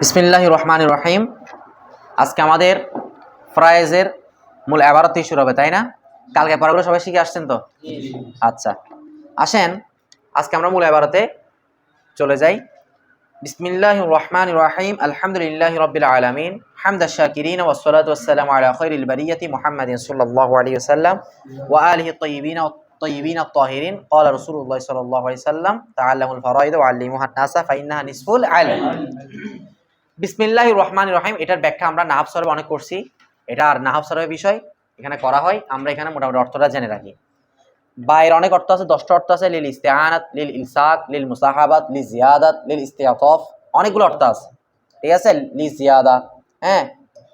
বিসমিল্লাহির রহমানির রহিম। আজকে আমাদের ফ্রাইজের মূল ইবারতই শুরু হবে, তাই না? কালকে পড়াগুলো সবাই শিখে আসছেন তো? আচ্ছা, আসেন আজকে আমরা মূল ইবারতে চলে যাই। বিসমিল্লাহির রহমানির রহিম। আলহামদুলিল্লাহি রাব্বিল আলামিন হামদাশ শাকিরিন ওয়াস সালাতু ওয়াস সালামু আলা খায়রিল বারিয়াতি মুহাম্মাদিন সাল্লাল্লাহু আলাইহি ওয়াসাল্লাম ওয়া আলিহি الطيبين الطاهرين قال رسول الله صلى الله عليه وسلم تعلموا الفرائض وعلموها الناس فإنها نصف العلم। বিসমিল্লাহির রহমানির রহিম এটার ব্যাখ্যা আমরা নাহব সরবে অনেক করছি, এটা আর নাহব সরবের বিষয় এখানে করা হয়। আমরা এখানে মোটামুটি অর্থটা জেনে রাখি। বাইরের অনেক অর্থ আছে, 10টা অর্থ আছে। লিল ইস্তিআনাত, লিল ইলসাক, লিল মুসাহাবাত, লিল জিয়াদাত, লিল ইস্তিআতাফ, অনেকগুলো অর্থ আছে, ঠিক আছে? লিল জিয়াদা, হ্যাঁ,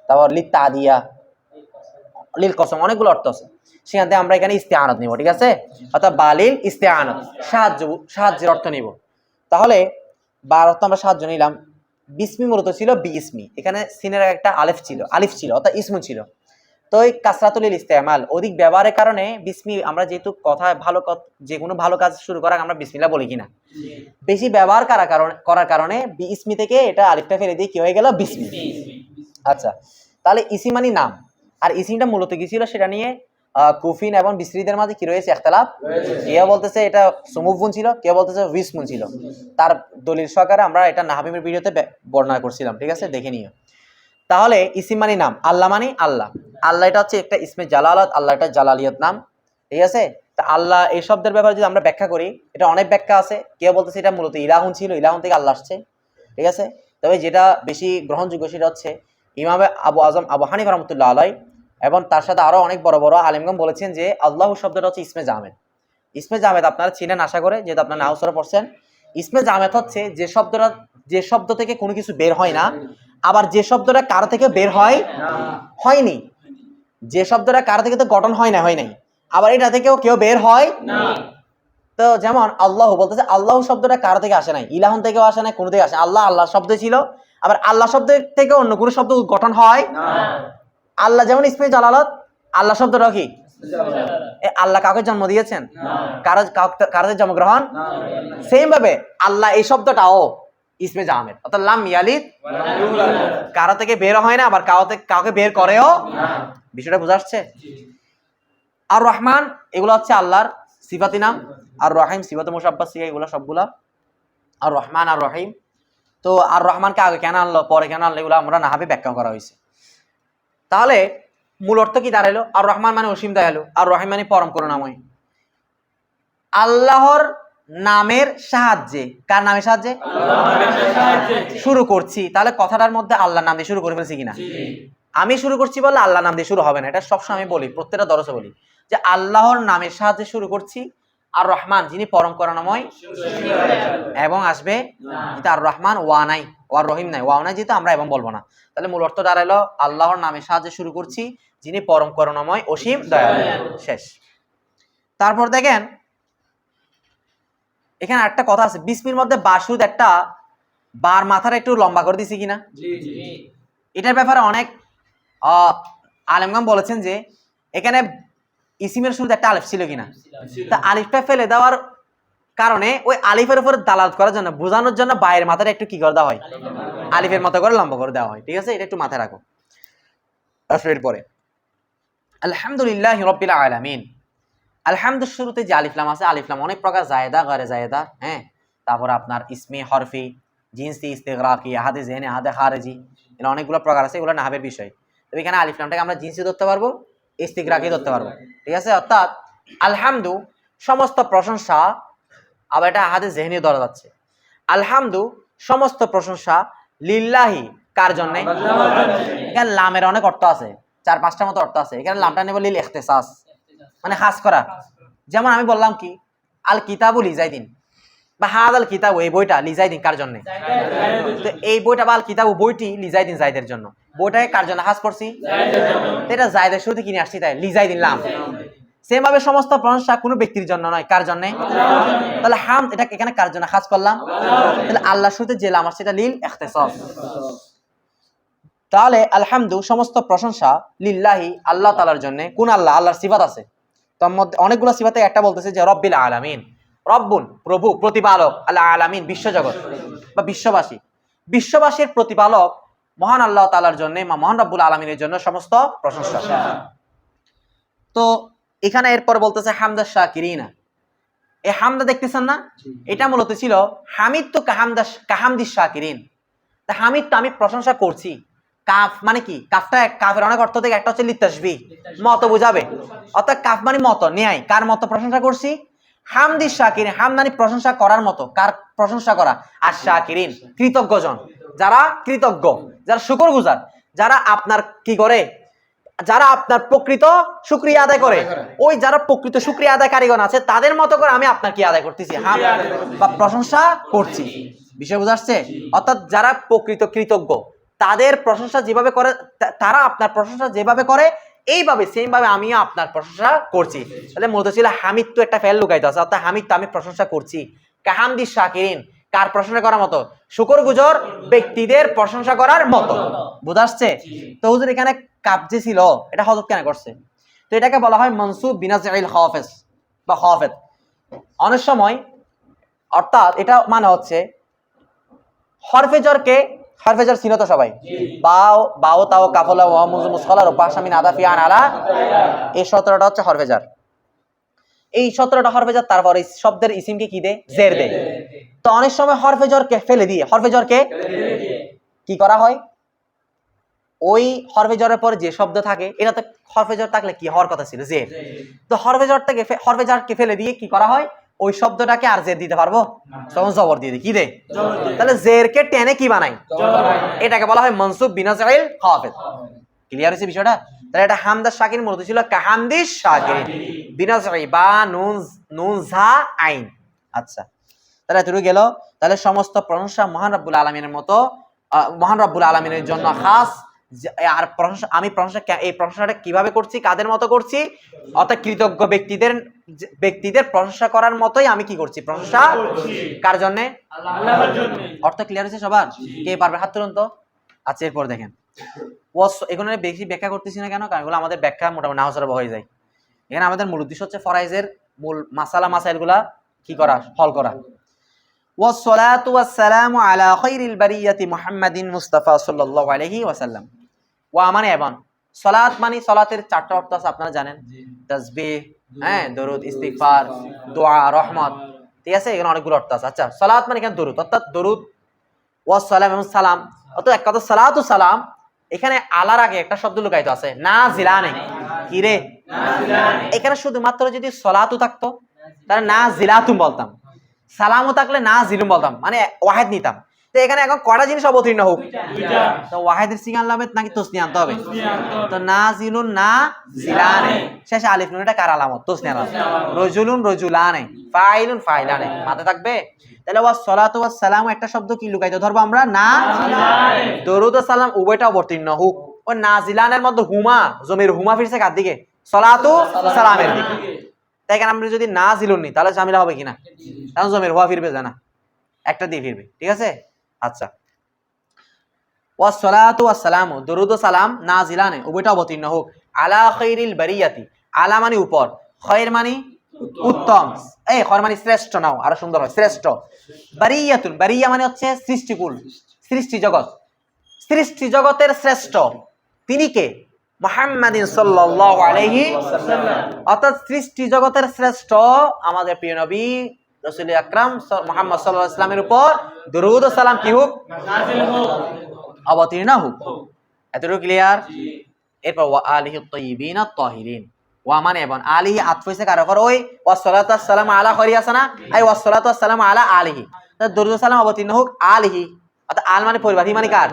তারপর লিল তাদিয়া, লিল কসম, অনেকগুলো অর্থ আছে। সেখান থেকে আমরা এখানে ইস্তিআনাত নিব, ঠিক আছে? অর্থাৎ বালিল ইস্তিআনাত, সাহায্যের অর্থ নিব। তাহলে বার অর্থ আমরা সাহায্য নিলাম। বিসমি মূলত ছিল বি ইসমি, এখানে সিনের একটা আলিফ ছিল অর্থাৎ ইসমু ছিল। তো এই কাসরাতুল ইস্তেমাল, অধিক ব্যবহারের কারণে বিসমি, আমরা যেহেতু কথায় যে কোনো ভালো কাজ শুরু করার আমরা বিসমিল্লাহ বলি কিনা, বেশি ব্যবহার করার কারণে বি ইসমি থেকে এটা আলিফটা ফেলে দিয়ে কি হয়ে গেল? বিসমি। আচ্ছা, তাহলে ইসি মানে নাম, আর ইসিমটা মূলত কি ছিল সেটা নিয়ে কুফিন এবং বিসরিদের মাঝে কি রয়েছে? ইখতিলাফ। কেউ বলতেছে এটা সুমুফুন ছিল, কেউ বলতেছে উইসমুন ছিল। তার দলিল সহকারে আমরা এটা নাহবিমের ভিডিওতে বর্ণনা করছিলাম, ঠিক আছে? দেখে নিও। তাহলে ইসিম মানে নাম, আল্লাহ মানে আল্লাহ। আল্লাহ এটা হচ্ছে একটা ইসমে জালালাত, আল্লাহ এটা জালালিয়াত নাম, ঠিক আছে? তা আল্লাহ এই শব্দের ব্যাপারে যদি আমরা ব্যাখ্যা করি, এটা অনেক ব্যাখ্যা আছে। কেউ বলতেছে এটা মূলত ইলাহুন ছিল, ইলাহুন থেকে আল্লাহ আসছে, ঠিক আছে? তবে যেটা বেশি গ্রহণযোগ্য সেটা হচ্ছে ইমামে আবু আজম আবু হানিফা রাহমাতুল্লাহ আলাইহি এবং তার সাথে আরো অনেক বড় বড় আলেমগণ বলেছেন যে আল্লাহ শব্দটা হচ্ছে ইসমে জামেদ। ইসমে জামেদ আপনারা চিনেন আশা করে, যেহেতু আপনারা নাহসরে পড়ছেন। ইসমে জামেদ হচ্ছে যে শব্দ থেকে কোনো কিছু বের হয় না, আবার যে শব্দটা কারো থেকে বের হয়নি, যে শব্দটা কারো থেকে তো গঠন হয় নাই, আবার এটা থেকেও কেউ বের হয় না। তো যেমন আল্লাহ বলতেছে, আল্লাহ শব্দটা কারো থেকে আসে নাই, ইলাহন থেকেও আসে নাই, কোনো থেকে আসে। আল্লাহ শব্দ ছিল, আবার আল্লাহ শব্দ থেকে অন্য কোনো শব্দ গঠন হয় না। আল্লাহ যেমন ইসমে জালালত, আল্লাহ শব্দটা কি? আল্লাহ কাউকে জন্ম দিয়েছেন? কারো জন্মগ্রহণ? সেম ভাবে আল্লাহ এই শব্দটাও ইসমে জামেদ, অর্থাৎ লাম ইয়ালিদ, কারো থেকে বের হয় না, আবার কাউকে বের করেও না। বিষয়টা বোঝা আসছে? আর রহমান এগুলো হচ্ছে আল্লাহর সিফাতি নাম, আর রহিম সিফাতে মুশাব্বাহ সিগা, এগুলো সবগুলা আর রহমান আর রহিম। তো আর রহমানকে আগে কেন আনলো, পরে কেন আনলো, এগুলো আমরা নাহাবে ব্যাখ্যা করা হয়েছে। তাহলে মূল অর্থ কি দাঁড়াইলো? আর রহমান মানে অসীম দয়ালু, আর রহিম মানে পরম করুণাময়। আল্লাহর নামের সাহায্যে, কার নামের সাহায্যে শুরু করছি, তাহলে কথাটার মধ্যে আল্লাহর নাম দিয়ে শুরু করে ফেলছি কিনা? আমি শুরু করছি বলে আল্লাহর নাম দিয়ে শুরু হবে না, এটা সবসময় আমি বলি, প্রত্যেকটা দরসে বলি যে আল্লাহর নামের সাহায্যে শুরু করছি। আর রহমান যিনি পরম করুণাময়, এবং আসবে আর রহমান ওয়া নাই, ওয়ার রহিম নাই, ওয়াও নাই, যেহেতু আমরা এবং বলবো না। তাহলে মূল অর্থ দাঁড়াইলো আল্লাহর নামের সাহায্যে শুরু করছি যিনি পরম করুণাময় অসীম দয়ালু। শেষ। তারপর দেখেন এখানে একটা কথা আছে, বিসমির মধ্যে বাসুদ একটা বার মাথাটা একটু লম্বা করে দিছি কিনা? এটার ব্যাপারে অনেক আলেমগণ বলেছেন যে এখানে ইসিমের শুরুতে একটা আলিফ ছিল কিনা, তা আলিফটা ফেলে দেওয়ার কারণে ওই আলিফের উপর দালালত করার জন্য, বোঝানোর জন্য বাইরের মাথাটা একটু কি করে দেওয়া হয়? আলিফের মতো করে লম্বা করে দেওয়া হয়, ঠিক আছে? এটা একটু মাথায় রাখো। এরপরে আলহামদুলিল্লাহি রাব্বিল আলামিন। আলহামদুর শুরুতে যে আলিফলাম আছে, আলিফলাম অনেক প্রকার, জায়েদা, গয়রে জায়েদা, হ্যাঁ। তারপর আপনার ইসমে হরফি, জিনসি, ইস্তিগরাকি, আহাদে জেনে, আহাদে খারেজি, এগুলো অনেকগুলো প্রকার আছে, এগুলো নাহবের বিষয়। তবে এখানে আলিফলামটাকে আমরা জিনসি ধরতে পারবো, ইস্তিগরাকি ধরতে পারবো, ঠিক আছে? অর্থাৎ আলহামদু সমস্ত প্রশংসা, আবার এটা আহাদে জেহনি ধরা যাচ্ছে। আলহামদু সমস্ত প্রশংসা, লিল্লাহি কার জন্য? এখানে লামের অনেক অর্থ আছে, 4-5টার মতো অর্থ আছে। এখানে লামটা নেব লিল ইখতিসাস, মানে খাস করা। যেমন আমি বললাম কি আল কিতাবু লিজাইদিন, বা হাদাল কিতাবু, এই বইটা লিজাইদিন কার জন্য? তো এই বইটা বা আল কিতাবু বইটি লিজাইদিন জাইদের জন্য, বইটাকে কার জন্য খাস করছি? এটা জাইদের শুরুতে কিনে আসছি, তাই লিজাইদিন লাম। সেম ভাবে সমস্ত প্রশংসা কোনো ব্যক্তির জন্য নয়, কার জন্য? তাহলে হাম এটা এখানে কার জন্য খাস করলাম? তাহলে আল্লাহর শুরুতে যে লাম আসছে এটা লিল ইখতিসাস। তাহলে আলহামদু সমস্ত প্রশংসা, লিল্লাহি আল্লাহ তাআলার জন্য। কোন আল্লাহ? আল্লাহর সিফাত আছে, তার মধ্যে অনেকগুলো সিফাতে একটা বলতেছে যে রব্বিল আলামিন, রব্বুন প্রভু, প্রতিপালক, আল আলামিন বিশ্বজগৎ বা বিশ্ববাসী। বিশ্ববাসীর প্রতিপালক মহান আল্লাহ তাআলার জন্য, মহান রব্বুল আলামিনের জন্য সমস্ত প্রশংসা। তো এখানে এরপর বলতেছে হামদা শাকিরিনা। এই হামদা দেখতেছেন না, এটা মূলত ছিল হামিদ তো কাহামদি শাকিরিন। তা হামিদ তো আমি প্রশংসা করছি। কাফ মানে কি? কাফটা কাফের অনেক অর্থ থেকে একটা হচ্ছে লিতাসবিহ, মত বুঝাবে, অর্থাৎ কাফ মানে মত, ন্যায়। কার মত প্রশংসা করছি? হামদি শাকিরিন। হাম মানে প্রশংসা করার মতো। কার প্রশংসা করা? আর শাকিরিন, কৃতজ্ঞজন, যারা কৃতজ্ঞ, যারা শুকরগুজার, যারা আপনার কি করে, যারা আপনার প্রকৃত শুকরিয়া আদায় করে, ওই যারা প্রকৃত শুকরিয়া আদায়কারীগণ আছে তাদের মতো করে আমি আপনার কি আদায় করতেছি? বা প্রশংসা করছি। বিষয় বুঝা আসছে? অর্থাৎ যারা প্রকৃত কৃতজ্ঞ তাদের প্রশংসা যেভাবে করে, তারা আপনার প্রশংসা যেভাবে করে এইভাবে সেম ভাবে আমিও আপনার প্রশংসা করছি। তাহলে মূলত ছিল হামিদ তো একটা ফেল লুকাইতে আছে, অর্থাৎ হামিদ তো আমি প্রশংসা করছি। কাহামদি শাকিরিন, কার প্রশংসা করার মতো? শুকরগুজার ব্যক্তিদের প্রশংসা করার মতো। বুঝা আসছে? তো হুজুর এখানে কাবজি ছিল, এটা হযরত কেন করছে? তো এটাকে বলা হয় মনসুব বিনাজিল খাফিস বা খাফিদ। অনেক সময় অর্থাৎ এটা মানে হচ্ছে হরফে জর ছিল তো সবাই, বাও বাও তাও কাফলা ওয়া মুজু মুসখালার পাশামিন আদাফি আন আলা, এই 17টা হচ্ছে হরফে জর। এই 17টা হরফে জর, তারপরে শব্দের ইসিমকে কি দে? জের দে। তো অনেক সময় হরফে জরকে ফেলে দিয়ে, হরফে জরকে কি করা হয়? ওই হরফে জরের পরে যে শব্দ থাকে, এটা তো হরফে জর থাকলে কি হওয়ার কথা ছিল? জের। তো হরফে জরকে ফেলে দিয়ে কি করা হয়? ওই শব্দটাকে আর জের দিতে পারবো? তখন জবর দিয়ে কি দে? তাহলে জেরকে টেনে কি বানাই? এটাকে বলা হয় মনসুব বিনাজিল খাফিদ। ক্লিয়ার হয়েছে বিষয়টা? তাহলে এটা হামদা শাকির মূলত ছিল কাহামদি শাকির বিনাজিল বা নুন ঝা আইন। আচ্ছা, তাহলে এতটুকু গেল। তাহলে সমস্ত প্রশংসা মহান রব্বুল আলামিনের মতো, মহান রব্বুল আলামিনের জন্য খাস। আর প্রশংসা, আমি এই প্রশংসাটা কিভাবে করছি? কাদের মতো করছি? অর্থাৎ কৃতজ্ঞ ব্যক্তিদের প্রশংসা করার মতোই আমি কি করছি? প্রশংসা। কার জন্য? আল্লাহর জন্য। অর্থ ক্লিয়ার হয়েছে সবার? কে পারবে হাত তুলুন তো। আচ্ছা, এরপর দেখেন, এখানে বেশি ব্যাখ্যা করতেছি না কেন? কারণ এগুলো আমাদের ব্যাখ্যা মোটামুটি নাহজরা হয়ে যায়। এখানে আমাদের মূল উদ্দেশ্য হচ্ছে ফরাইজের মূল মাসাইলগুলা কি করা, হল করা। ওয়াসসালাতু ওয়াসসালামু আলা খায়রিল বারিয়াতি মুহাম্মাদিন মুস্তাফা সাল্লাল্লাহু আলাইহি ওয়াসাল্লাম। ওয়া মানে এবং সালাত মানে, সালাতের 4টা অর্থ আছে আপনারা জানেন, তাসবিহ, দরুদ, ইস্তিগফার, দোয়া, রহমত, ঠিক আছে? এখানে অনেকগুলো অর্থ আছে। আচ্ছা, সালাত মানে এখানে দরুদ, অর্থাৎ দরুদ, ওয়াস সালাম এবং সালাম, অর্থাৎ এক কথা সালাতু সালাম। এখানে আলার আগে একটা শব্দ লুকায়িত আছে, নাজিলানে। কি রে? নাজিলানে। এখানে শুধুমাত্র যদি সালাতু থাকতো তাহলে নাজিলাতুম বলতাম, সালামও থাকলে নাজিলুম বলতাম, মানে ওয়াহিদ নিতাম। তো এখানে এখন কয়টা জিনিস অবতীর্ণ হোক? তো ওয়াহিদের সিগা আনতে হবে নাকি তাসনিয়া আনতে হবে? তো নাজিলুন নাজিলানে, শেষে আলিফ নুন, এটা কার আলামত? তাসনিয়া আলামত। রাজুলুন রাজুলানে, ফাইলুন ফাইলানে, মাথায় থাকবে। তাহলে ওয়াসসালাতু ওয়াসসালামু একটা শব্দ কি লুকাইতে ধরবো আমরা? নাজিলানে। দরুদ ও সালাম উভয়টা অবতীর্ণ হোক। ও নাজিলানের মধ্যে হুমা, জমির হুমা ফিরছে কার দিকে? সালাতু সালামের দিকে। তাই এখানে আমরা যদি নাজিলুন নি তাহলে ঝামেলা হবে কিনা? কারণ জমির হুয়া ফিরবে জানা, একটা দিয়ে ফিরবে, ঠিক আছে? আচ্ছা, ওয়াসসালাতু ওয়াসসালামু দরুদ ও সালাম নাজিলানে উভয়টা অবতীর্ণ হোক আলা খায়রিল বারিয়াতি। আলা মানে উপর, খায়র মানে উত্তম, খায়র মানে শ্রেষ্ঠ, নাও আরো সুন্দর হয়, শ্রেষ্ঠ। বারিয়াতুন, বারিয়া মানে হচ্ছে সৃষ্টিকুল, সৃষ্টি জগৎ, সৃষ্টি জগতের শ্রেষ্ঠ তিনি কে? মুহাম্মাদিন সাল্লাল্লাহু আলাইহি ওয়াসাল্লাম। অর্থাৎ সৃষ্টি জগতের শ্রেষ্ঠ আমাদের প্রিয় নবী রাসূল আকরাম মুহাম্মদ সাল্লাল্লাহু আলাইহি ওয়াসাল্লামের উপর দরুদ ও সালাম কি হোক? নাযিল হোক, অবতীর্ণ হোক। এতটুকু ক্লিয়ার? এরপর ওয়া আলিহি তাইয়িবিন আত-তাহিরিন। ওয়া মানে এবং, আলিহি আতফ হইছে কার উপর? ওই ওয়াসসালাতু ওয়াসসালামু আলা খায়রি আসনা, আই ওয়াসসালাতু ওয়াসসালামু আলা আলিহি। দরুদ ও সালাম অবতীর্ণ হোক আলিহি, অর্থাৎ আল মানে পরিবার, হি মানে কার?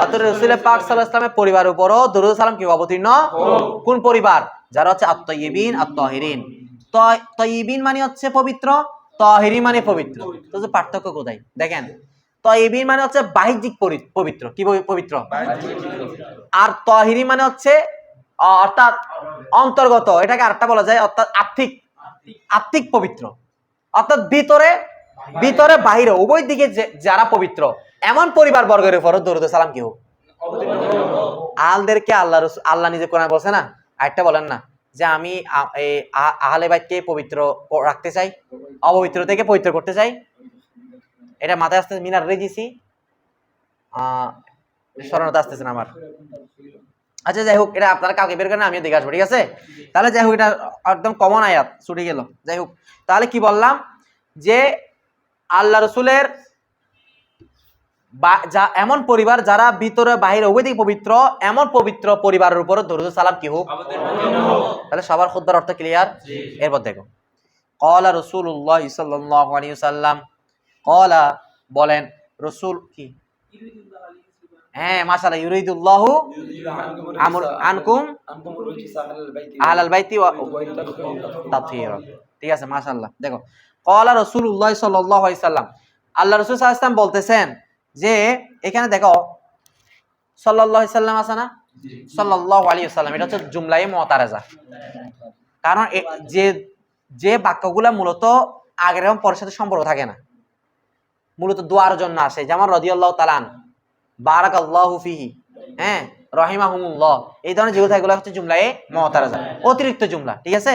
অর্থাৎ রাসূল পাক সাল্লাল্লাহু আলাইহি ওয়াসাল্লামের পরিবারের উপরও দরুদ সালাম কি অবতীর্ণ হোক। কোন পরিবার? যারা হচ্ছে আত-তাইয়িবিন আত-তাহিরিন। তাইয়িবিন মানে হচ্ছে পবিত্র, তাহিরিন মানে পবিত্র। তো যে পার্থক্য কোথায় দেখেন, তাইয়িবিন মানে হচ্ছে বাহ্যিক পবিত্র, কি পবিত্র? আর তাহিরিন মানে হচ্ছে অর্থাৎ অন্তর্গত, এটাকে আরেকটা বলা যায়, অর্থাৎ আত্মিক পবিত্র, অর্থাৎ ভিতরে বাহিরে উভয় দিকে যারা পবিত্র, এমন পরিবার বর্গের উপর দরুদ সালাম কি হোক। আলদেরকে আল্লাহ নিজে কোরআনে বলছে না, আরেকটা বলেন না যে আমি আহলে বাইতকে পবিত্র রাখতে চাই, অপবিত্র থেকে পবিত্র করতে চাই। এটা মাথায় আসতে মিনার রেজিসি স্মরণতে আসতেছে না আমার। আচ্ছা যাই হোক, এটা আপনারা কালকে বের করেন, আমিও দেখে আসবো, ঠিক আছে? তাহলে যাই হোক, এটা একদম কমন আয়াত, ছুটে গেল। যাই হোক, তাহলে কি বললাম যে আল্লাহ রসুলের এমন পরিবার যারা ভিতরে বাহিরে উভয় দিকে পবিত্র, এমন পবিত্র পরিবারের উপর দরুদ সালাম কি হোক। তাহলে সবার খুদ্ার অর্থ ক্লিয়ার। এরপর দেখো, ক্বালা রাসূলুল্লাহ সাল্লাল্লাহু আলাইহি ওয়াসাল্লাম, ক্বালা বলেন রাসূল কি, হ্যাঁ মাশাআল্লাহ, ইউরিদুল্লাহু আনকুম আহলাল বাইতি ওয়া তাতহীরা, ঠিক আছে মাশাআল্লাহ। দেখো, ক্বালা রাসূলুল্লাহ সাল্লাল্লাহু আলাইহি ওয়াসাল্লাম, আল্লাহ রাসূল সাল্লাল্লাহু আলাইহি ওয়াসাল্লাম বলতেছেন যে এখানে দেখো সাল্লাল্লাহু আলাইহি ওয়াসাল্লাম আছে না, সাল্লাল্লাহু আলাইহি ওয়াসাল্লাম, এটা হচ্ছে জুমলাই মুতারাজা। কারণ যে যে বাক্যগুলা মূলত আগের এবং পরের সাথে সম্পর্ক থাকে না, মূলত দোয়ার জন্য আসে, যেমন রাদিয়াল্লাহু তাআলা আন, বারাকাল্লাহু ফিহি, হ্যাঁ, রাহিমাহুমুল্লাহ, এই ধরনের যেগুলো থাকে এগুলো হচ্ছে জুমলাই মুতারাজা, অতিরিক্ত জুমলা, ঠিক আছে,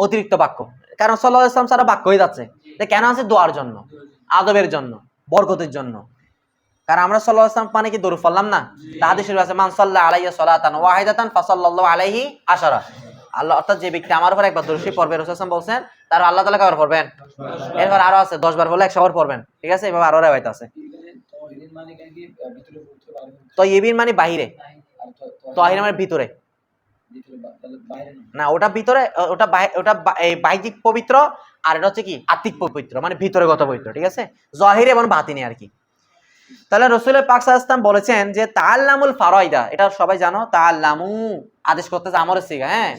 অতিরিক্ত বাক্য। কারণ সাল্লাল্লাহু আলাইহি ওয়াসাল্লাম সারা বাক্য হয়ে যাচ্ছে, কেন আছে? দোয়ার জন্য, আদবের জন্য, বরকতের জন্য। কারণ আমরা সাল্লাল্লাহু আলাইহি ওয়াসাল্লাম মানে কি দরুদ পড়লাম না? হাদিসে আছে মান সাল্লা আলাইহি সালাতান ওয়াহিদাতান ফাসাল্লাল্লাহু আলাইহি আশারা, আল্লাহ, অর্থাৎ যে ব্যক্তি আমার উপর একবার দরুদ শরীফ পড়বে, রাসূল সাল্লাল্লাহু আলাইহি ওয়াসাল্লাম বলছেন, তার আল্লাহ তাআলা কয়বার পড়বেন? এরপর আরো আছে 10 বার বলে 100 বার পড়বেন, ঠিক আছে, এভাবে আরো রওয়ায়াত আছে। তাইয়িবিন মানে বাহিরে, তাহির মানে ভিতরে না, ওটা ভিতরে, ওটা ওটা বাহ্যিক পবিত্র, আর এটা হচ্ছে কি আত্মিক পবিত্র, মানে ভিতরে গত পবিত্র, ঠিক আছে, জাহির এবং বাতিনি আর কি। তাহলে রাসূল পাক সাল্লাল্লাহু আলাইহি ওয়াসাল্লাম বলেছেন যে তাআল্লামুল ফারাইদা, এটা সবাই জানো, তাআল্লামু আদেশ করতেছে আমরের সিগা, হ্যাঁ,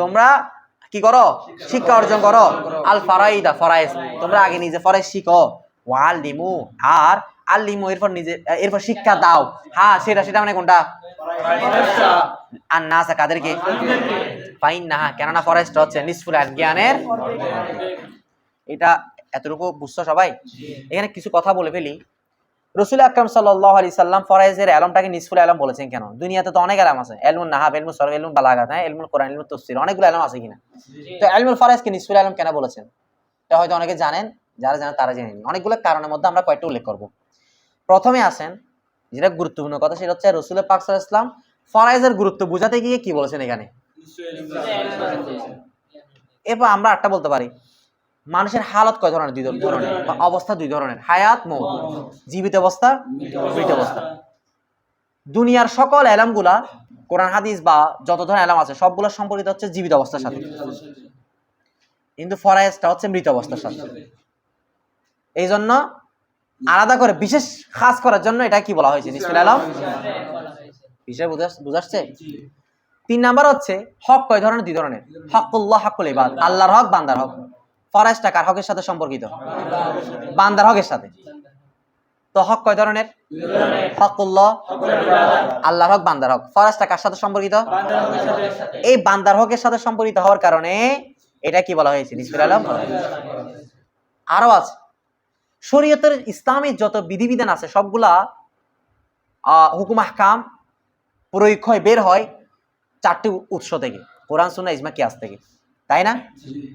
তোমরা কি করো? শিক্ষা অর্জন করো। আল ফারাইদা, ফরাইজ, তোমরা আগে নিজে ফরাইজ শিখো। ওয়ালিমু, আর আল্লিমু, এরপর শিক্ষা দাও। হ্যাঁ, সেটা মানে কোনটা? আর নাসা, কাদেরকে? ফাইন্নাহা, কেননা ফরাইজটা হচ্ছে নিসফুল জ্ঞানের। এটা এতটুকু বুঝছো সবাই? এখানে কিছু কথা বলে ফেলি। রাসূল আকরাম সাল্লাল্লাহু আলাইহি সাল্লাম ফরাইজের ইলমটাকে নিসফুল ইলম বলেছেন কেন? দুনিয়াতে তো অনেক ইলম আছে, ইলমুন নাহব, ইলমুস সরফ, ইলমুল বালাগাত, হ্যাঁ, ইলমুল কোরআন, ইলমুত তাফসীর, অনেকগুলো ইলম আছে কিনা? তো ইলমুল ফরাইজকে নিসফুল ইলম কেন বলেছেন? এটা হয়তো অনেকে জানেন, যারা জানেন তারা জেনে নিন। অনেকগুলো কারণের মধ্যে আমরা কয়েকটা উল্লেখ করব। প্রথমে আসেন, যেটা গুরুত্বপূর্ণ কথা, সেটা হচ্ছে রাসূল পাক সাল্লাল্লাহু আলাইহি ওয়াসাল্লাম ফরাইজের গুরুত্ব বোঝাতে গিয়ে কি বলেছেন এখানে। এরপর আমরা একটা বলতে পারি, মানুষের হালত কয় ধরনের? দুই ধরনের, বা অবস্থা দুই ধরনের, হায়াত, মউত, জীবিত অবস্থা, মৃত অবস্থা। দুনিয়ার সকল ইলমগুলা, কোরআন হাদিস বা যত ধরনের ইলম আছে সবগুলো সম্পর্কিত হচ্ছে জীবিত অবস্থার সাথে, কিন্তু ফরাইজটা হচ্ছে মৃত অবস্থার সাথে। এই জন্য আলাদা করে বিশেষ খাস করার জন্য এটা কি বলা হয়েছে? নিসফুল ইলম। বিষয় বুঝাচ্ছে। 3 নাম্বার হচ্ছে হক কয় ধরনের? 2 ধরনের, হকুল্লাহ, হকুল ইবাদ, আল্লাহর হক, বান্দার হক। ফরাইজটা কার হকের সাথে সম্পর্কিত? বান্দার হকের সাথে। তো হক কয় ধরনের? হকুল্লাহ, আল্লাহর হক, বান্দার হক। ফরাইজটা কার সাথে সম্পর্কিত? এই বান্দার হকের সাথে সম্পর্কিত হওয়ার কারণে এটা কি বলা হয়েছে? নিসফুল ইলম। আরো আছে, শরীয়তের ইসলামের যত বিধিবিধান আছে সবগুলা হুকুম আহকাম প্রয়োগ হয়, বের হয় 4টি উৎস থেকে, কোরআন, সুন্নাহ, ইজমা, কিয়াস থেকে, তাই না?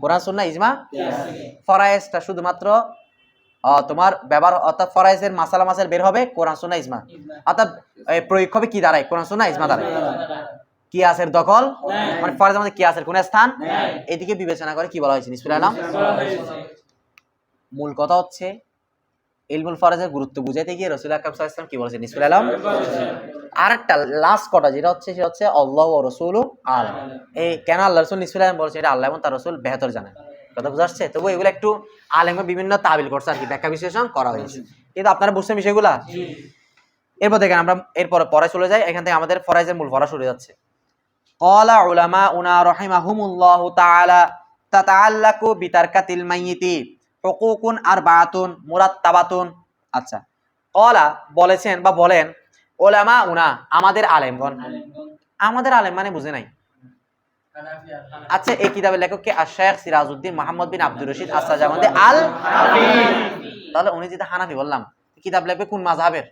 কোরআন, সুন্নাহ, ইজমা। ফরাইজটা শুধুমাত্র তোমার ব্যবহার, অর্থাৎ ফরাইজের মাসালা মাসাল বের হবে কোরআন, সুন্নাহ, ইজমা, অর্থাৎ প্রয়োগ হবে কি দ্বারাই? কোরআন, সুন্নাহ, ইজমা দ্বারাই। কিয়াসের দখল, মানে ফরাইজের মধ্যে কিয়াসের কোন স্থান, এদিকে বিবেচনা করে কি বলা হয়েছে? নিসফুল ইলম। মূল কথা হচ্ছে ইলমুল ফরাইজের গুরুত্ব বুঝাইতে গিয়ে রাসূল আকরাম সাল্লাল্লাহু আলাইহি ওয়াসাল্লাম কি বলেছেন? নিসফুল ইলম। আরেকটা লাস্ট কথা যেটা হচ্ছে, সেটা হচ্ছে আল্লাহু ওয়া রাসূলু আলাম। এই কেন আল্লাহ রাসূল নিসফুল ইলম বলেছে? এটা আল্লাহ এবং তার রাসূল বেহতর জানেন। কথা বুঝা আসছে? তবু এগুলো একটু আলেমে বিভিন্ন তাবিল করছে আর কি, ব্যাখ্যা বিশ্লেষণ করা হয়েছে, কিন্তু আপনারা বুঝছেন বিষয়গুলা। এরপর দেখেন, আমরা এরপর পরে চলে যাই, এখান থেকে আমাদের ফরাইজের মূল পড়া শুরু হয়ে যাচ্ছে। ক্বালা উলামাউনা রাহিমাহুমুল্লাহু তাআলা তাতাআল্লাকু বিতারকাতিল মাইয়িতি হুকুকুন আরবাআতুন মুরাত্তাবাতুন। আচ্ছা, ক্বালা বলেছেন বা বলেন, উলামাউনা আমাদের আলেমগণ। আমাদের আলেম মানে বুঝে নাই। আচ্ছা, এই কিতাবের লেখক কে? আশ-শাইখ সিরাজউদ্দিন মুহাম্মদ বিন আব্দুর রশিদ আস-সাজামান্দি আল হাফিজ। তাহলে উনি যেটা হানাফি বললাম, কিতাব লেখবে কোন মাযহাবের?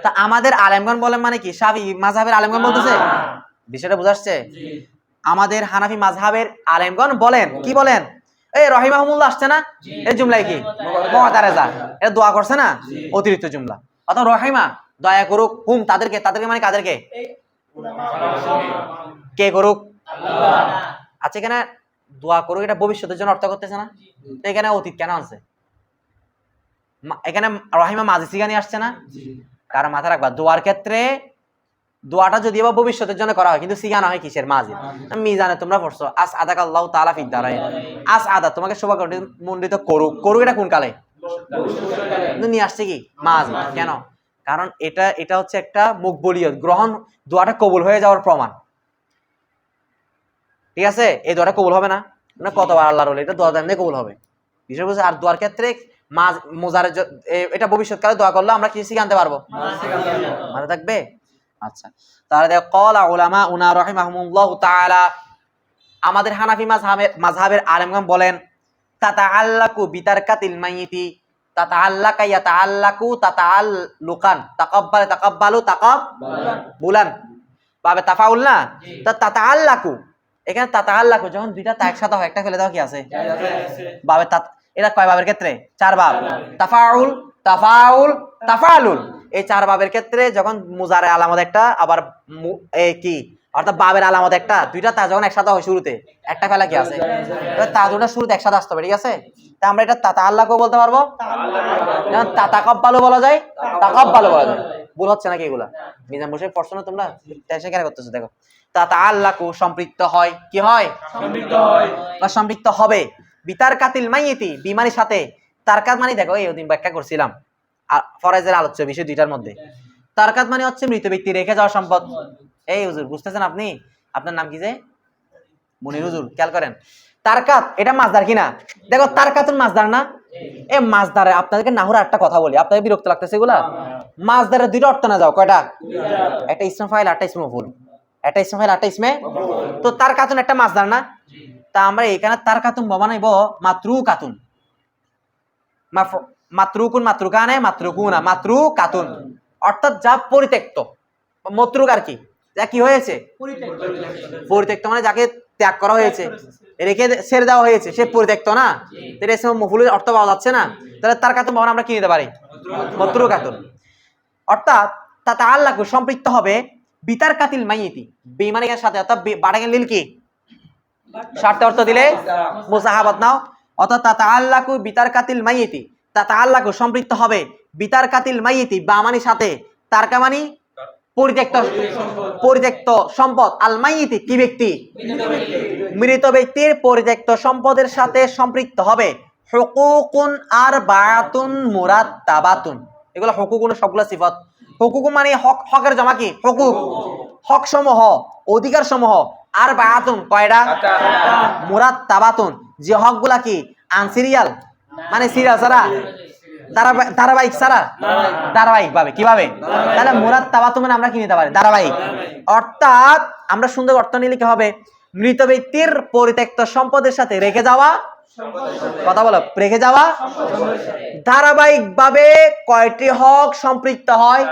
তা আমাদের আলেমগণ বলেন মানে কি শাফি মাযহাবের আলেমগণ বলতেছে? বিষয়টা বুঝা আসছে? আমাদের হানাফি মাযহাবের আলেমগণ বলেন, কি বলেন? এই রহিমাহুমুল্লাহ আসছে না, এই জুমলাই কি মুআতারাজা, এটা দোয়া করছে না, অতিরিক্ত জুমলা। অথবা রহিমা দয়া করুক, হুম তাদেরকে, তাদেরকে মানে কাদেরকে, কে করুক, আচ্ছা এখানে দোয়া করুক এটা ভবিষ্যতের জন্য অর্থ করতেছে না, তো এখানে অতীত কেন আছে? এখানে রহিমা মাঝি সিগানি আসছে না, কারণ মাথা রাখবা দোয়ার ক্ষেত্রে দোয়াটা যদিও বা ভবিষ্যতের জন্য করা হয়, কিন্তু সিগানো হয় কিসের, মাঝি। মিজানে তোমরা পড়ছো আস আদাক আল্লাহ তাআলা ফিদ দারাইন, আস আদা তোমাকে শুভমণ্ডিত করুক, করুক এটা কোন কালে, কিন্তু নিয়ে আসছে কি মাঝি। কেন? কারণ এটা হচ্ছে একটা মুকবুলিয়ত, গ্রহণ, দোয়াটা কবুল হয়ে যাওয়ার প্রমাণ। ঠিক আছে, এই দোয়াটা কবুল হবে না মানে কতবার আল্লাহর ওলি, এটা দোয়া এমনি কবুল হবে, বিষয় বুঝছে। আর দোয়ার ক্ষেত্রে মোজারে এটা ভবিষ্যৎকালে দোয়া করলে আমরা কি শিখে আনতে পারবো, মনে থাকবে। আচ্ছা, তাহলে দেখো ক্বালা উলামাউনা রাহিমাহুমুল্লাহু তাআলা, আমাদের হানাফি মাযহাবের আলেমগণ বলেন তাতাআল্লাকু বিতারকাতিল মাইয়িতি, তাতাআল্লাকা ইয়াতাআল্লাকু তাতাআল্লুকান, তাকাব্বালু তাকাব্বুলান, পাবে তাফাউল না, তা তাতাআল্লাকু, এখানে তাতাআল্লাকু যখন দুইটা তা একসাথে হয়, একটা ফেলে দাও কি আছে, বাবে এটা কয় বাবের ক্ষেত্রে, চার বাব, তাফাউল তাফাউল তাফালুল, এই চার বাবের ক্ষেত্রে যখন মুজারে আলামত একটা, আবার কি অর্থাৎ বাবের আলামত একটা, দুইটা তা যখন একসাথে হয় শুরুতে, একটা ফেলা কি আছে, তা দুটা শুরুতে একসাথে আসতে হবে। ঠিক আছে, তা আমরা এটা তাতাআল্লাকু বলতে পারবো, যেমন তাকাব্বালু বলা যায়, তাকাব্বালু বলা যায়। ভুল হচ্ছে নাকি এগুলা? মিজান বসে পড়ছো না তোমরা, টেনশন কেন করতেছো? দেখো তাতাআল্লাকু সম্পৃক্ত হয়, কি হয়, সম্পৃক্ত হয় বা সম্পৃক্ত হবে, বিতারকাতিল মাইয়িতি বিমানের সাথে। তারকাত মানে দেখো এই ওদিন ব্যাখ্যা করছিলাম ফরাইজের আলোচ্য বিষয় দুইটার মধ্যে, তারকাত মানে হচ্ছে মৃত ব্যক্তি রেখে যাওয়া সম্পদ। এই হুজুর বুঝতেছেন আপনি, আপনার নাম কি যে মনির হুজুর, খেয়াল করেন তারকাত এটা মাছদার কিনা, দেখো তারকাতুন মাছদার না, এ মাছদারে আপনাদেরকে নাহুর একটা কথা বলি, আপনাদের বিরক্ত লাগতেছে এগুলা, মাছদারের দুইটা অর্থ না যাও কয়টা, একটা ইসমে ফাইল একটা ইসমে মফউল, একটা ইসমে ফাইল একটা ইসমে, তো তারকাতুন একটা মাছদার না, তা আমরা এখানে তারকাতুন বানাইব মাতরুকাতুন, মাতরুকুন মাতরুকানে মাতরুকুনা মাতরুকাতুন, অর্থাৎ যা পরিত্যক্ত, মতরুক আর কি, যা কি হয়েছে পরিত্যক্ত, মানে যাকে ত্যাগ করা হয়েছে, রেখে ছেড়ে দেওয়া হয়েছে, সে পরিত্যক্ত না, এটা ইসমে মফউলের অর্থ পাওয়া যাচ্ছে না, তাহলে তারকাতুন বানান আমরা কি নিতে পারি, মতরুকাতুন। অর্থাৎ তাতাআল্লাকু সম্পৃক্ত হবে বিতারকাতিল মাইয়িতি বেঈমানের সাথে, অর্থাৎ বাড়াগেন লিল কি শর্তে অর্থ দিলে মুসাহাবাত নাও, অর্থাৎ তাতাআল্লাকু বিতারকাতিল মাইয়িতি, তাতাআল্লাকু সম্পৃক্ত হবে বিতারকাতিল মাইয়িতি বামানির সাথে, তারকা মানে পরিত্যক্ত সম্পদ, আল মাইয়িতি কি ব্যক্তি, মৃত ব্যক্তির পরিত্যক্ত সম্পদের সাথে সম্পৃক্ত হবে হুকুকুন আরবাআতুন মুরাত্তাবাতুন, এগুলো হুকুকুন সবগুলো সিফাত, হুকুকুন মানে হক, হকের জমা কি হুকুক, হক সমূহ, অধিকার সমূহ, আর বায়াতুন কয়টা, মুরাত্তাবাতুন যে হকগুলা কি আনসিরিয়াল, মানে সিরিয়াল ছাড়া, ধারাবাহিক ছাড়া, ধারাবাহিক ভাবে কিভাবে, তাহলে মুরাত্তাবাতুন মানে আমরা কি নিতে পারি, ধারাবাহিক। অর্থাৎ আমরা সুন্দর অর্থ নিলে কি হবে, মৃত ব্যক্তির পরিত্যক্ত সম্পদের সাথে রেখে যাওয়া, কথা বলো, রেখে যাওয়া ধারাবাহিক ভাবে কয়টি হক সম্পৃক্ত হয়,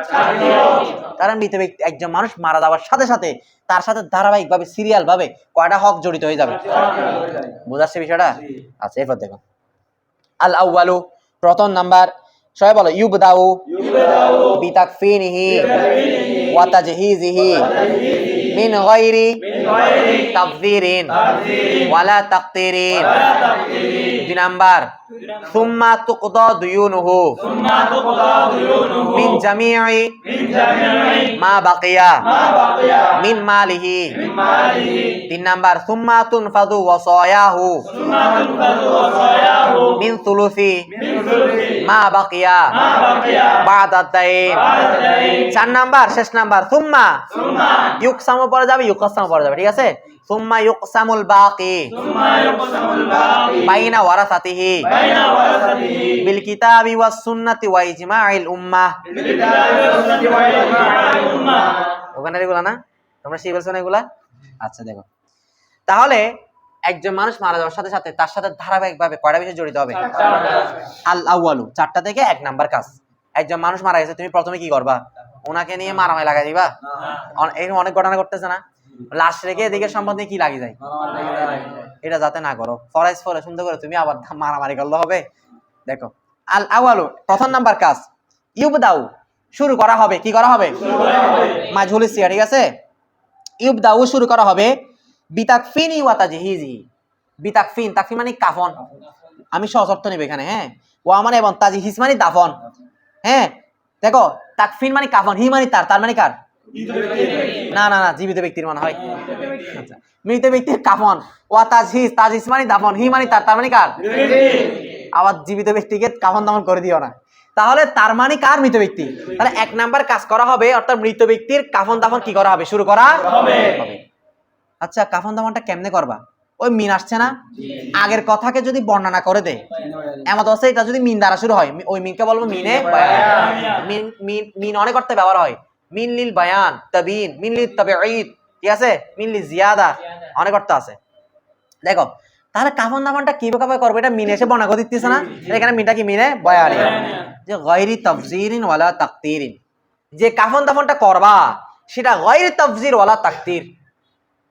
কারণ মৃত ব্যক্তি একজন মানুষ মারা যাওয়ার সাথে সাথে তার সাথে ধারাবাহিক ভাবে সিরিয়াল ভাবে কয়টা হক জড়িত হয়ে যাবে, বুঝাচ্ছে বিষয়টা? আচ্ছা এরপর দেখো আল আউয়ালু প্রথম নাম্বার, সবাই বলো ইউবদাউ বিতাকফিনিহি ওয়া তাজহিজিহি মিন গায়রি তাফযিরিন ওয়ালা তাকতিরিন। দুই নাম্বার সুম্মা তুকদা দুয়ুনুহু মিন জামিই মা বাকিয়া মিন মালিহি। তিন নাম্বার সুম্মা তুনফাদু ওয়াসায়াহু মিন সুলুসি মা বাকিয়া বাদা দাইন। চার নাম্বার শেষ নাম্বার সুম্মা ইউকসামু পড়া যাবে, ইউকসামু পড়া যাবে, ঠিক আছে, সুম্মা ইউকসামুল বাকি বাইনা ওয়ারাসাতিহি বিল কিতাবি ওয়াস সুন্নাতি ওয়া ইজমাইল উম্মাহ। ওখানে এগুলা না তোমরা শিখে বলছো না এগুলা? আচ্ছা দেখো, তাহলে একজন মানুষ মারা যাওয়ার সাথে সাথে তার সাথে ধারাবাহিক ভাবে কয়টা বিষয় জড়িত হবে, আল আউয়ালু চারটা থেকে এক নাম্বার কাজ। একজন মানুষ মারা গেছে, তুমি প্রথমে কি করবা, ওনাকে নিয়ে মারামারি লাগাই দিবা, এরকম অনেক ঘটনা ঘটতেছে না, লাশ রেখে এদিকে সম্পদ নিয়ে কি লাগিয়ে যায়, এটা যাতে না করো। ফরাইজ পড়ে সুন্দর করে তুমি আবার মারামারি করলে হবে। দেখো আল আওয়ালু প্রথম নাম্বার কাজ, ইউবদাউ শুরু করা হবে। কি করা হবে? মাজহুল সিয়া, ঠিক আছে। ইউবদাউ শুরু করা হবে বিতাকফিনি ওয়া তাজহিজি। বিতাকফিন, তাকফিন মানে কাফন, আমি সহজ অর্থ নেব এখানে, হ্যাঁ। ওয়া মানে এবং, তাজহিজ মানে দাফন, হ্যাঁ। দেখো তাকফিন মানে কাফন, হি মানে তার মানে কার? না না না, জীবিত ব্যক্তির মানে হয়। আচ্ছা, মৃত ব্যক্তির কাফন। ওয়া তাজহিজ, তাজহিজ মানে দাফন, হি মানে তার মানে কার? আবার জীবিত ব্যক্তিকে কাফন দাফন করে দিও না। তাহলে তার মানে কার? মৃত ব্যক্তি। তাহলে এক নাম্বার কাজ করা হবে, অর্থাৎ মৃত ব্যক্তির কাফন দাফন কি করা হবে? শুরু করা হবে। আচ্ছা, কাফন দাফনটা কেমনে করবা? ওই মিন আসছে না, আগের কথাকে যদি বর্ণনা করে দেয়, এমন আছে এটা যদি মিন দ্বারা শুরু হয়, ওই মিনকে বলবো মিনে বায়ান। মিন অনেক অর্থে ব্যবহার হয়। মিন লিল বায়ান, তাবিন, মিন লিল তাবিঈদ, ঠিক আছে, মিন লিল জিয়াদা, অনেক অর্থ আছে। দেখো তাহলে কাফন দাফনটা কিভাবে করবে? এটা মিনে এসে বর্ণনা করে দিতেছে না, এখানে মিনটা কি মিনে বয়ানি, যে গায়রি তাফজিরিন ওয়ালা তাকতিরিন। যে কাফন দাফনটা করবা সেটা গায়রি তাফজির ওয়ালা তাকতির।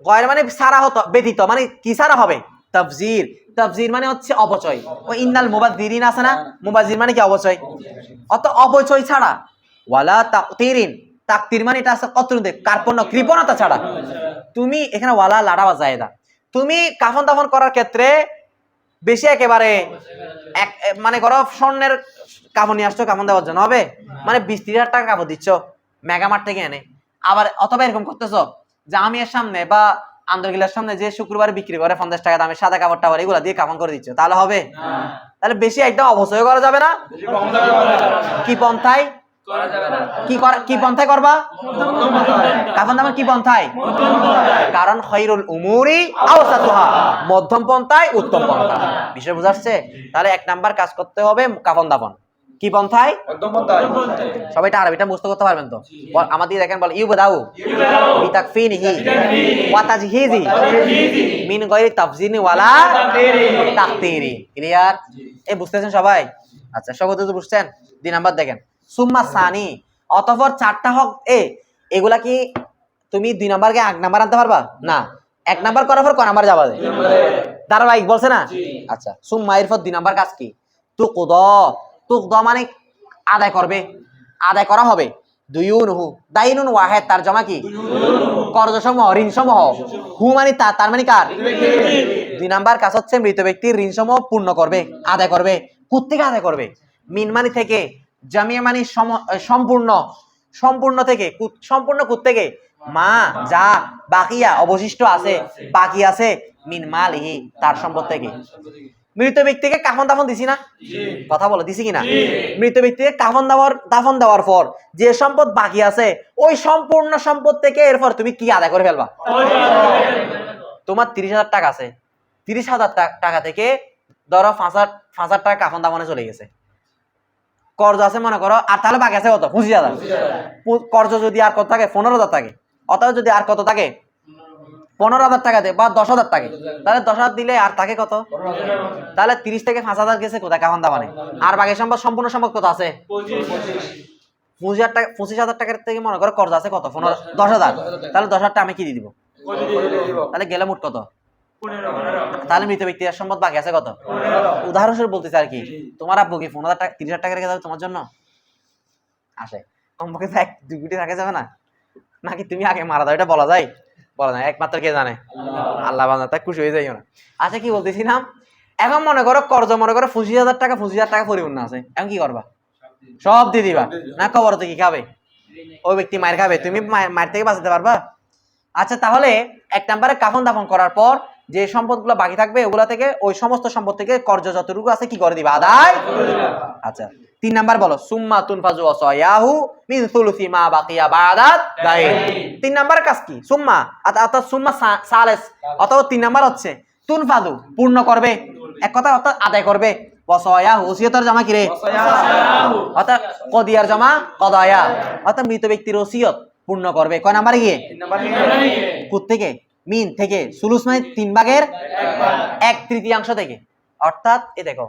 গয়র মানে সারা হতো, ব্যতীত, মানে কি সারা হবে? তাফজির। তাফজির মানে হচ্ছে অপচয়। ওই ইন্নাল মুবাযযিরিন আছে না, মুবাযযির মানে কি? অপচয়। অত অপচয় ছাড়া। ওয়ালা তাকতিরিন, তাকতির মানে এটা আছে কতরুদে কার্পণ্য, কৃপণতা ছাড়া। তুমি এখানে ওয়ালা লাড়া বা জায়েদা, তুমি কাফন দাফন করার ক্ষেত্রে বেশি একেবারে মানে করো স্বর্ণের কাপড় নিয়ে আসছো কাফন দেওয়ার জন্য, হবে? মানে 20-30 টাকা কাপড় দিচ্ছ মেগামার্ট থেকে এনে, আবার অথবা এরকম করতেছো যে আমি এর সামনে বা আন্দরগিলার সামনে যে শুক্রবার বিক্রি করে 50 টাকা দামে সাদা কাপড় টাবার এগুলা দিয়ে কাফন করে দিচ্ছ, তাহলে হবে? তাহলে বেশি একদম অবশ্যই করা যাবে না। কি পন্থায় কি পন্থায় করবা কাফন দাফন? কি পন্থায়? কারণ খায়রুল উমুরি আওসাতুহা, মধ্যম পন্থায় উত্তম পন্থা। বিষয় বুঝাচ্ছে? তাহলে এক নাম্বার কাজ করতে হবে কাফন দাফন কি পন্থায়? মধ্যম পন্থায়। সবাই এটা আরবিটা মুখস্থ করতে পারবেন তো? আমাদের দেখেন বল ইউবদাউ বিতাকফিনিহি ওয়া তাজহিজি মিন গায়রি তাফজিনি ওয়ালা তাকতিরি। ক্লিয়ার? এই বুঝতেছেন সবাই? আচ্ছা, সবাই তো বুঝছেন। 2 নাম্বার দেখেন, সুম্মা সানি, অতঃপর 4টা হক। এগুলা কি তুমি 2 নাম্বারকে 1 নাম্বার আনতে পারবা না? 1 নাম্বার করার পর কয় নাম্বার যাবে? ধারাবাহিক বলছে না? আচ্ছা, সুম্মা এরপর 2 নাম্বার কাজ কি? তুকদ মানে আদায় করবে, আদায় করা হবে। দুয়ুনহু, দাইনুন ওয়াহিদ, তার জমা কি? কর্জ সমূহ, ঋণ সমূহ। হু মানে তার মানে কার? 2 নাম্বার কাজ হচ্ছে মৃত ব্যক্তির ঋণ সমূহ পূর্ণ করবে, আদায় করবে। কোত্থেকে আদায় করবে? মিন মানে থেকে, জামিয়া মানে সম্পূর্ণ, সম্পূর্ণ থেকে। সম্পূর্ণ কোত্থেকে? মা যা বাকিয়া অবশিষ্ট আছে, বাকি আছে, মিন মালিহি, তার সম্পদ থেকে। মৃত ব্যক্তিকে কাফন দাফন দিছি না? কথা বলো, দিছি কিনা? মৃত ব্যক্তিকে দাফন দেওয়ার পর যে সম্পদ বাকি আছে, ওই সম্পূর্ণ সম্পদ থেকে এরপর তুমি কি আদায় করে ফেলবা? তোমার 30,000 টাকা আছে, 30,000 টাকা থেকে ধরো 5,000 টাকা কাফন দাফনে চলে গেছে। কর্জ আছে মনে করো, আর তাহলে বাকি আছে কত? 25,000। কর্জ যদি আর কত থাকে? 15,000 থাকে। অথবা যদি আর কত থাকে? 15,000 টাকা দেয় বা 10,000 টাকা, তাহলে 10,000 দিলে আর থাকে কত? তাহলে 30 থেকে 5,000 গেছে কোথায়? কাফন দাফনে। আর বাকি সম্পদ, সম্পূর্ণ সম্পদ কত আছে? 25,000 টাকার থেকে মনে করো কর্জ আছে কত? 10,000। তাহলে 10,000 টাকা আমি কি দিয়ে দিব? তাহলে গেলে মোট কত? তাহলে মৃত ব্যক্তির সম্পদ বাকি আছে কত? উদাহরণস্বরূপ বলতেছে আর কি, তোমার আব্বু কি 15,000 টাকা 30,000 টাকা রেখে যাবে তোমার জন্য? আসে কমপক্ষে 1-2 কোটি রাখা যাবে না? নাকি তুমি আগে মারা দাও? এটা বলা যায়? বলা যায়, একমাত্র কে জানে? আল্লাহ বান্দা, তাই খুশি হয়ে যাইও না। আচ্ছা, কি বলতেছিলাম? এখন মনে করো কর্জ মনে করো 25,000 টাকা, 25,000 টাকা পরিপূর্ণ আছে, এখন কি করবা? সব দিয়ে দিবা না? কবরতে কি খাবে? ওই ব্যক্তি মায়ের খাবে, তুমি মায়ের থেকে বাঁচাতে পারবা? আচ্ছা, তাহলে 1 নম্বরে কাফন দাফন করার পর যে সম্পদগুলো বাকি থাকবে ওগুলা থেকে, ওই সমস্ত সম্পদ থেকে কর্জ যতটুকু আছে কি করে দিবা? আদায়। আচ্ছা, 3 নাম্বার বলো, সুম্মা তুনফাজু ওয়াসায়াহু মিন সুলুসি মা বাকিয়া বাদাত দাইন। 3 নাম্বার কাজ কি? সুম্মা, অর্থাৎ সুম্মা সালেস, অথবা 3 নাম্বার হচ্ছে তুনফাজু, পূর্ণ করবে, এক কথা অর্থাৎ আদায় করবে। ওয়াসায়াহু, ওসিয়তের জমা কি রে? ওয়াসায়াহু, অর্থাৎ কদিয়ার জমা কদায়া, অর্থাৎ মৃত ব্যক্তির ওসিয়ত পূর্ণ করবে। কয় নাম্বারে গিয়ে? 3 নাম্বারে গিয়ে। কোথা থেকে? মিন থেকে। সুলুস মানে 3 ভাগের 1/3 থেকে। অর্থাৎ এ দেখো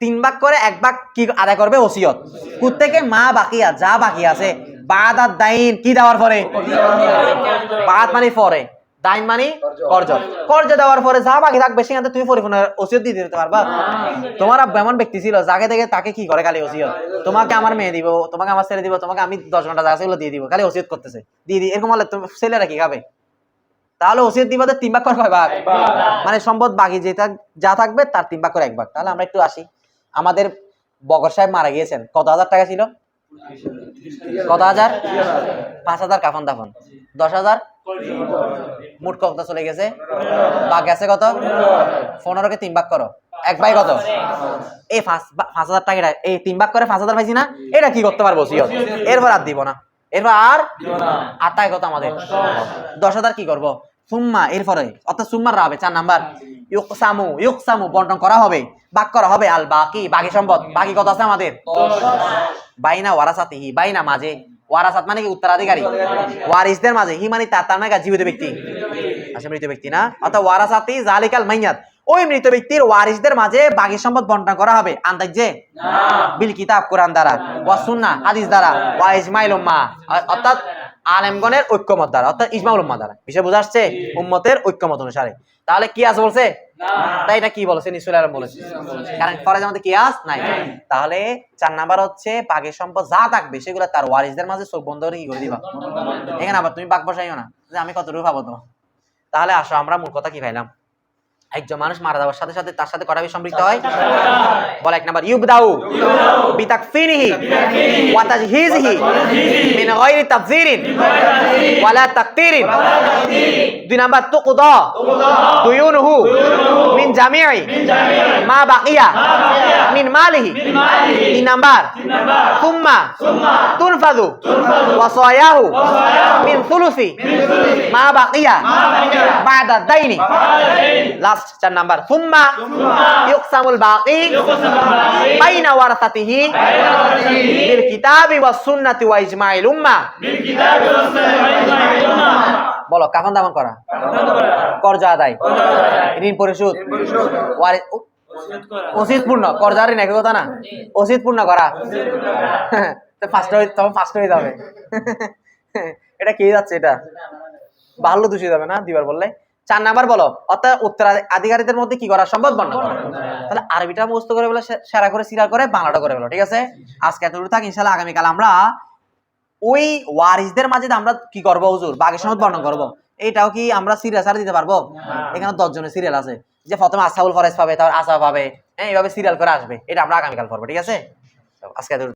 3 ভাগ করে 1 ভাগ কি আদায় করবে? ওসিয়ত। কোথা থেকে? মা বাকিয়া, যা বাকি আছে, বাদাত দাইন, কি দেওয়ার পরে? বাদ মানে পরে, দাইন মানে কর্জ। কর্জ দেওয়ার পরে যা বাকি থাকবে সেখানে তুমি পরিপূর্ণ ওসিয়ত দিয়ে দিতে পারবা। তোমার আব্বা এমন ব্যক্তি ছিল যাকে দেখে তাকে কি করে খালি ওসিয়ত, তোমাকে আমার মেয়ে দিব, তোমাকে আমার ছেলে দিব, তোমাকে আমি 10 ঘন্টা যা আছে ওগুলো দিয়ে দিব, খালি ওসিয়ত করতেছে দিয়ে দি। এরকম হলে তুমি ছেলেরা কি খাবে? তাহলে ওসিয়ত দিবা 3 ভাগ করে কয় ভাগ? মানে সম্পদ বাকি যেটা যা থাকবে তার 3 ভাগ করে 1 ভাগ। তাহলে আমরা একটু আসি, আমাদের বগর সাহেব মারা গিয়েছেন, কত হাজার টাকা ছিল? কত হাজার? 5,000 কাফন দাফন, 10,000 মোট কত চলে গেছে? বাকি আছে কত? 15কে 3 ভাগ করো, 1 ভাই কত? এই 5,000 টাকা এই 3 ভাগ করে 5,000 পাইছি না, এটা কি করতে পারবো ওসিয়ত? এরপর আর দিব না, এরপর আর আতায় কত আমাদের? 10,000 কি করব? সুম্মা, এরপরে অর্থাৎ সুম্মার রাবে 4 নাম্বার, ইউকসামু বন্টন করা হবে, ভাগ করা হবে, আল বাকি বাকি সম্পদ। বাকি কত আছে আমাদের? 10। বাইনা ওয়ারাসাতিহি, বাইনা মাঝে, ওয়ারাসাত মানে কি উত্তরাধিকারী, ওয়ারিসদের মাঝে, হি মানে তার মানে জীবিত ব্যক্তি, আচ্ছা মৃত ব্যক্তি না, অর্থাৎ ওয়ারাসাতি জালিকাল মাইয়াত, ওই মৃত ব্যক্তির ওয়ারিসদের মাঝে বাকি সম্পদ বন্টন করা হবে। আন্দাজে না, বিল কিতাব কোরআন দ্বারা, ওয়া সুন্নাহ হাদিস দ্বারা, ওয়া ইজমাইল উম্মাহ অর্থাৎ আলেমগণের ঐক্যমত দ্বারা, অর্থাৎ ইজমাউল উম্মাহ দ্বারা। বিষয় বুঝা আসছে? উম্মতের ঐক্যমত অনুসারে। তাহলে কিয়াস বলছে না, তাই এটা কি বলেছে? নিশ্চয়ই আলম বলেছে, কারণ ফরজের মধ্যে কিয়াস নাই। তাহলে 4 নাম্বার হচ্ছে বাকি সম্পদ যা থাকবে সেগুলো তার ওয়ারিসদের মাঝে চোখ বন্ধ করে কি করে দিবা। এখানে আবার তুমি বাক বসাইও না যে আমি কতটুকু পাবো তো। তাহলে আসো আমরা মূল কথা কি পাইলাম? একজন মানুষ মারা যাওয়ার সাথে সাথে তার সাথে কটা বিষয় সম্পৃক্ত হয়? বল 1 নাম্বার ইউবদাউ বিতাকফিনিহি ওয়া তাজহিজিহি মিন গায়রি তাফজিরিন ওয়ালা তাকতিরিন। 2 নাম্বার তুকদা দুয়ুনহু মিন জামিই মা বাকিয়া মিন মালিহি। 3 নাম্বার সুম্মা তুনফাযু ওয়াসায়াহু মিন সুলুসি মা বাকিয়া বা'দা দাইনি। লাস্ট 4 নাম্বার সুম্মা ইউকসামুল বাকি বাইনা ওয়ারাসাতিহি বিল কিতাবি ওয়াস সুন্নাতি ওয়া ইজমাইল উম্মাহ। বলো কাফন দাফন করা, কর্জ আদায়, ঋণ পরিশোধ, ওসিয়ত পূর্ণ, কর্জার ঋণ একই কথা না? ওসিয়ত পূর্ণ করা, তো ফার্স্ট হয়ে যাবে। এটা কি যাচ্ছে? এটা ভালো দূষিত যাবে না দিবার বললে। 4 নাম্বার বলো, অর্থাৎ উত্তরাধিকারীদের মধ্যে কি করা? সম্পদ বন্টন করা। তাহলে আরবিটা মুখস্থ করে বলে, সেরা করে সিরা করে বাংলাটা করে বলো, ঠিক আছে? আজকে এতটুকু থাক, ইনশাআল্লাহ আগামীকাল আমরা ওই ওয়ারিসদের মাঝে আমরা কি করবো? হুজুর বাকি সম্পদ বন্টন করবো। এটাও কি আমরা সিরিয়াল সারা দিতে পারবো? এখানে 10 জনের সিরিয়াল আছে, যে প্রথমে আসাউল ফরেজ পাবে, তারপর আসা পাবে, হ্যাঁ এইভাবে সিরিয়াল করে আসবে। এটা আমরা আগামীকাল পড়বো, ঠিক আছে? আজকে